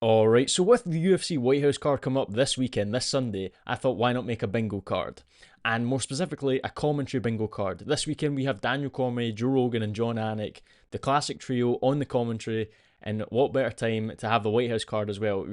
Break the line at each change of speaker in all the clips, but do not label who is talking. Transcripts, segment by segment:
Alright, so with the UFC White House card coming up this weekend, this Sunday, I thought why not make a bingo card? And more specifically, a commentary bingo card. This weekend we have Daniel Cormier, Joe Rogan, and John Anik, the classic trio on the commentary. And what better time to have the White House card as well?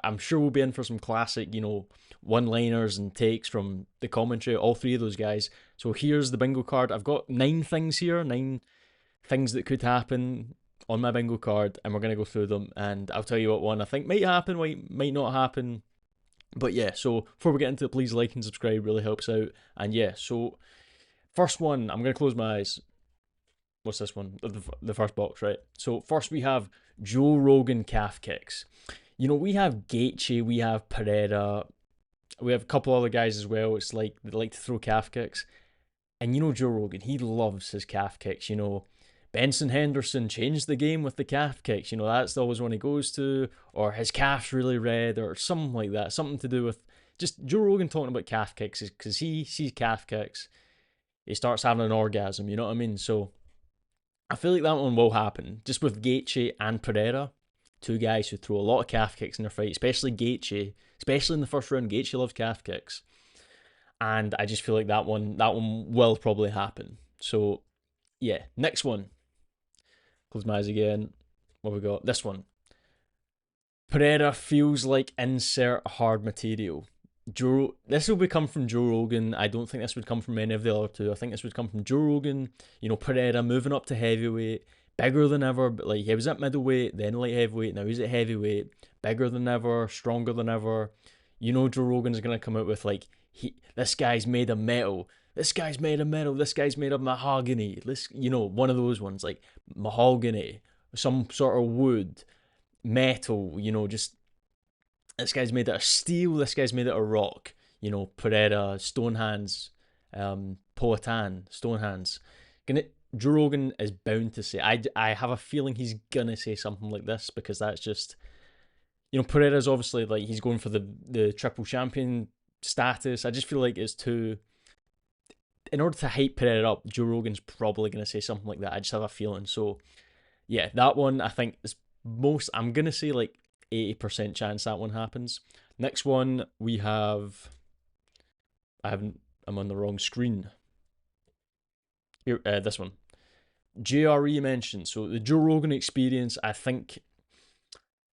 I'm sure we'll be in for some classic, one-liners and takes from the commentary, all three of those guys. So here's the bingo card. I've got 9 things here, 9 things that could happen on my bingo card, and we're going to go through them. And I'll tell you what one I think might happen, might not happen. But yeah, so before we get into it, please like and subscribe, really helps out. And yeah, so first one, I'm going to close my eyes. What's this one? The first box, right? So first we have Joe Rogan calf kicks. We have Gaethje, we have Pereira, we have a couple other guys as well. It's like they like to throw calf kicks. And Joe Rogan, he loves his calf kicks. Benson Henderson changed the game with the calf kicks. That's always one he goes to, or his calf's really red, or something like that. Something to do with just Joe Rogan talking about calf kicks, because he sees calf kicks, he starts having an orgasm. You know what I mean? So I feel like that one will happen, just with Gaethje and Pereira, two guys who throw a lot of calf kicks in their fight, especially Gaethje, especially in the first round. Gaethje loves calf kicks, and I just feel like that one will probably happen. So yeah, next one. Close my eyes again. What have we got? This one. Pereira feels like insert hard material. This will come from Joe Rogan. I don't think this would come from any of the other two. I think this would come from Joe Rogan. Pereira moving up to heavyweight, bigger than ever. But like, he was at middleweight, then light heavyweight. Now he's at heavyweight, bigger than ever, stronger than ever. Joe Rogan's gonna come out with like, this guy's made of metal. This guy's made of metal. This guy's made of mahogany. One of those ones, like mahogany, some sort of wood, metal. Just, this guy's made out of steel. This guy's made out of rock. Pereira, stone hands, Poatan, stone hands. Joe Rogan is bound to say. I have a feeling he's gonna say something like this, because that's just, Pereira's obviously like, he's going for the triple champion status. I just feel like it's too. In order to hype Pereira up, Joe Rogan's probably going to say something like that. I just have a feeling. So, yeah, that one I think is I'm going to say like 80% chance that one happens. Next one, we have. I'm on the wrong screen. Here, this one. JRE mentioned. So, the Joe Rogan experience, I think,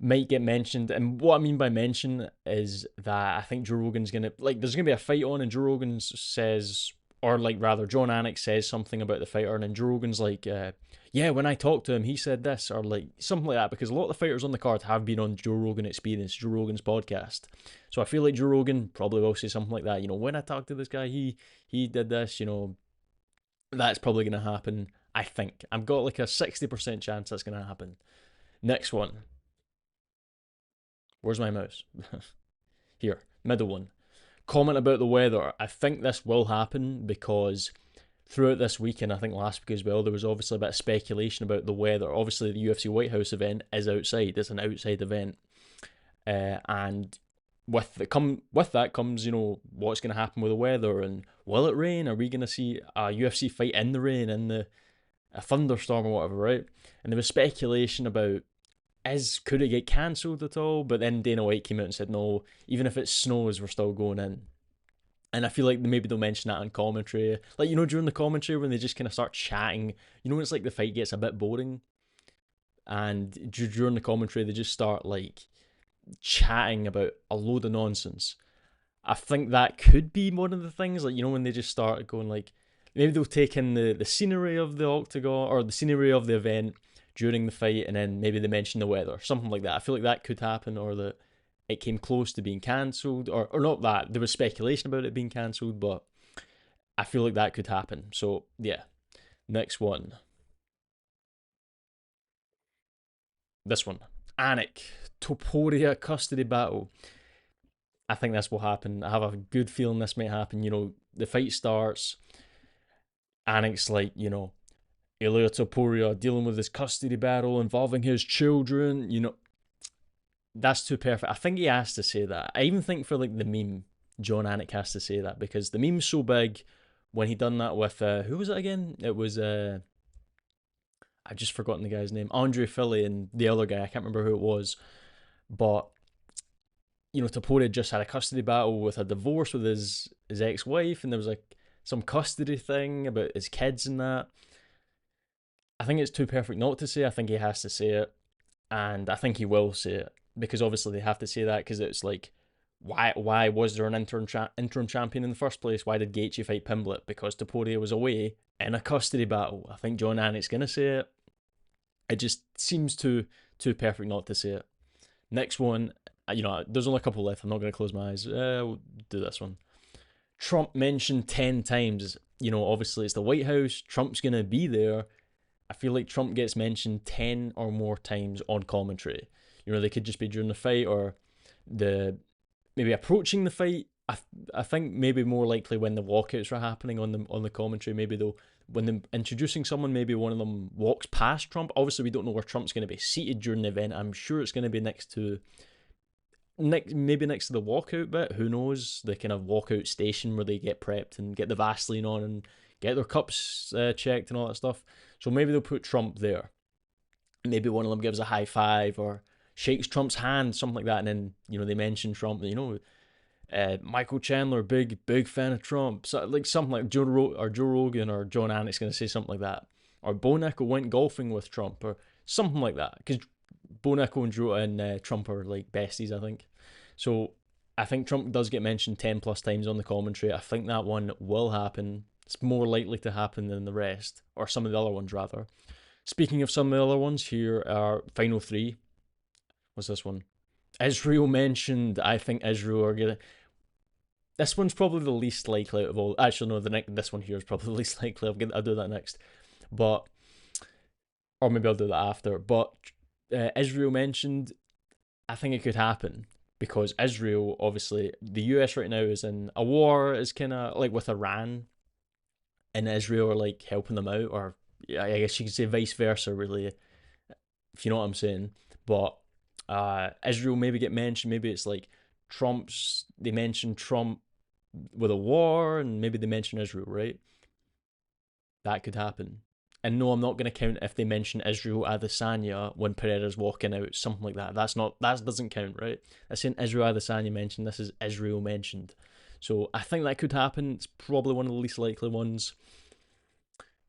might get mentioned. And what I mean by mention is that I think Joe Rogan's going to. Like, there's going to be a fight on, and Joe Rogan says. Or like, rather, John Anik says something about the fighter, and then Joe Rogan's like, yeah, when I talked to him, he said this, or like something like that, because a lot of the fighters on the card have been on Joe Rogan Experience, Joe Rogan's podcast. So I feel like Joe Rogan probably will say something like that. When I talked to this guy, he did this. That's probably going to happen. I think I've got like a 60% chance that's going to happen. Next one. Where's my mouse? Here, middle one. Comment about the weather. I think this will happen, because throughout this week, and I think last week as well, there was obviously a bit of speculation about the weather. Obviously, the UFC White House event is outside. It's an outside event, and with that comes, what's going to happen with the weather, and will it rain? Are we going to see a UFC fight in the rain, in a thunderstorm or whatever, right? And there was speculation about, could it get cancelled at all? But then Dana White came out and said, no, even if it snows, we're still going in. And I feel like maybe they'll mention that on commentary. Like, during the commentary when they just kind of start chatting, when it's like the fight gets a bit boring. And during the commentary, they just start like chatting about a load of nonsense. I think that could be one of the things, like, when they just start going like, maybe they'll take in the scenery of the octagon, or the scenery of the event during the fight, and then maybe they mention the weather, something like that. I feel like that could happen, or that it came close to being cancelled, or not that. There was speculation about it being cancelled, but I feel like that could happen. So, yeah. Next one. This one. Anik, Topuria custody battle. I think this will happen. I have a good feeling this might happen. The fight starts. Anik's like, Ilya Topuria dealing with this custody battle involving his children. That's too perfect. I think he has to say that. I even think for like the meme, John Anik has to say that, because the meme's so big. When he done that with who was it again? It was I've just forgotten the guy's name. Andre Philly and the other guy. I can't remember who it was. But Tapori had just had a custody battle with a divorce with his ex wife, and there was like some custody thing about his kids and that. I think it's too perfect not to say. I think he has to say it, and I think he will say it because obviously they have to say that because it's like, why was there an interim champion in the first place? Why did Gaethje fight Pimblett? Because Taporia was away in a custody battle. I think John Anik's gonna say it. It just seems too perfect not to say it. Next one, there's only a couple left. I'm not gonna close my eyes. We'll do this one. Trump mentioned 10 times. Obviously it's the White House. Trump's gonna be there. I feel like Trump gets mentioned 10 or more times on commentary. They could just be during the fight or the maybe approaching the fight. I think maybe more likely when the walkouts are happening on the commentary. Maybe though when they're introducing someone, maybe one of them walks past Trump. Obviously, we don't know where Trump's going to be seated during the event. I'm sure it's going to be maybe next to the walkout bit. Who knows? The kind of walkout station where they get prepped and get the Vaseline on and get their cups checked and all that stuff. So maybe they'll put Trump there. Maybe one of them gives a high five or shakes Trump's hand, something like that, and then they mention Trump. Michael Chandler, big fan of Trump. So like something like Joe Rogan or John Anik's going to say something like that, or Bo Nickel went golfing with Trump or something like that. Because Bo Nickel and Trump are like besties, I think. So I think Trump does get mentioned 10 plus times on the commentary. I think that one will happen. It's more likely to happen than the rest, or some of the other ones rather. Speaking of some of the other ones, here are final three. What's this one? Israel mentioned. I think Israel are gonna. This one's probably the least likely out of all. Actually, no. This one here is probably the least likely. I'll do that next, but or maybe I'll do that after. But Israel mentioned. I think it could happen because Israel, obviously, the US right now is in a war. Is kind of like with Iran, and Israel are like helping them out, or I guess you could say vice versa, really, if you know what I'm saying. But Israel maybe get mentioned. Maybe it's like they mention Trump with a war, and maybe they mention Israel, right? That could happen. And no, I'm not going to count if they mention Israel Adesanya when Pereira's walking out, something like that. That doesn't count, right? That's saying Israel Adesanya mentioned. This is Israel mentioned. So I think that could happen. It's probably one of the least likely ones,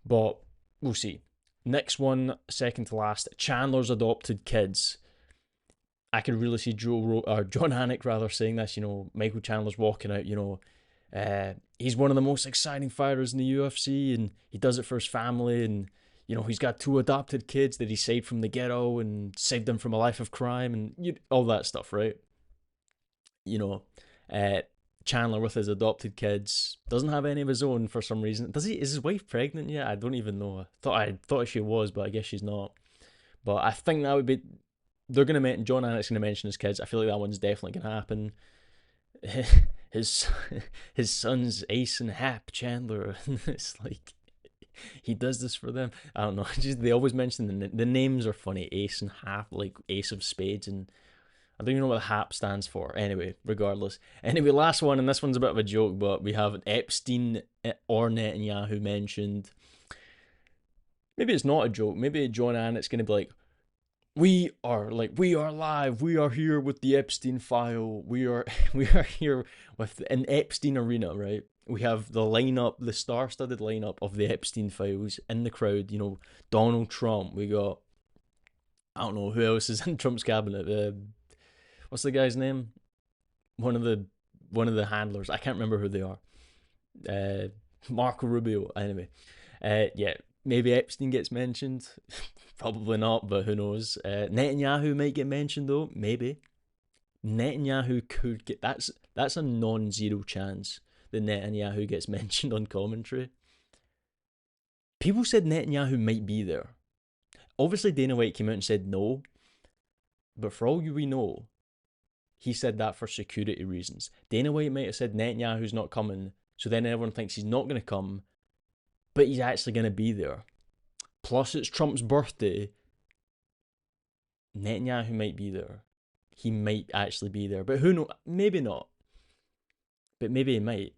but we'll see. Next one, second to last, Chandler's adopted kids. I could really see John Anik rather saying this. Michael Chandler's walking out. He's one of the most exciting fighters in the UFC, and he does it for his family. And he's got 2 adopted kids that he saved from the ghetto and saved them from a life of crime and all that stuff, right? You know, uh, Chandler with his adopted kids doesn't have any of his own for some reason. Does he? Is his wife pregnant yet? I don't even know. I thought she was, but I guess she's not. But I think that would be. They're gonna mention John Anik's gonna mention his kids. I feel like that one's definitely gonna happen. his his sons Ace and Hap Chandler. It's like he does this for them. I don't know. Just they always mention the names are funny. Ace and Hap, like Ace of Spades, and I don't even know what the HAP stands for. Anyway, regardless. Anyway, last one, and this one's a bit of a joke, but we have Epstein or Netanyahu mentioned. Maybe it's not a joke. Maybe John Annett's going to be like, we are live. We are here with the Epstein file. We are we are here with an Epstein arena, right? We have the lineup, the star-studded lineup of the Epstein files in the crowd. Donald Trump. We got I don't know who else is in Trump's cabinet. What's the guy's name? One of the handlers. I can't remember who they are. Uh, Marco Rubio. Anyway, yeah, maybe Epstein gets mentioned. Probably not, but who knows? Netanyahu might get mentioned though. Maybe Netanyahu could get. That's a non-zero chance that Netanyahu gets mentioned on commentary. People said Netanyahu might be there. Obviously, Dana White came out and said no, but for all we know, he said that for security reasons. Dana White might have said Netanyahu's not coming, so then everyone thinks he's not going to come, but he's actually going to be there. Plus, it's Trump's birthday. Netanyahu might be there. He might actually be there, but who knows? Maybe not. But maybe he might.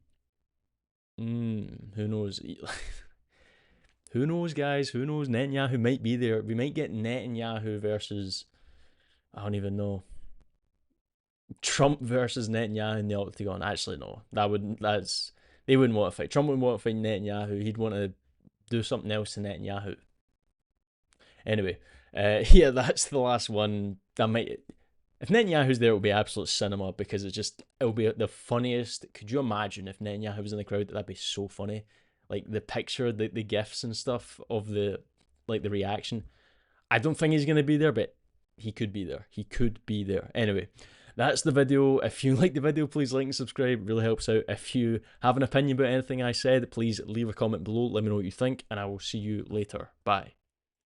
Who knows? Who knows, guys? Who knows? Netanyahu might be there. We might get Netanyahu versus. I don't even know. Trump versus Netanyahu in the octagon. Actually, no, they wouldn't want to fight. Trump wouldn't want to fight Netanyahu. He'd want to do something else to Netanyahu. Anyway, yeah, that's the last one. That might, if Netanyahu's there, it'll be absolute cinema because it'll be the funniest. Could you imagine if Netanyahu was in the crowd? That'd be so funny. Like the picture, the gifs and stuff of the reaction. I don't think he's gonna be there, but he could be there. He could be there. Anyway, that's the video. If you like the video, please like and subscribe. It really helps out. If you have an opinion about anything I said, please leave a comment below. Let me know what you think, and I will see you later. Bye.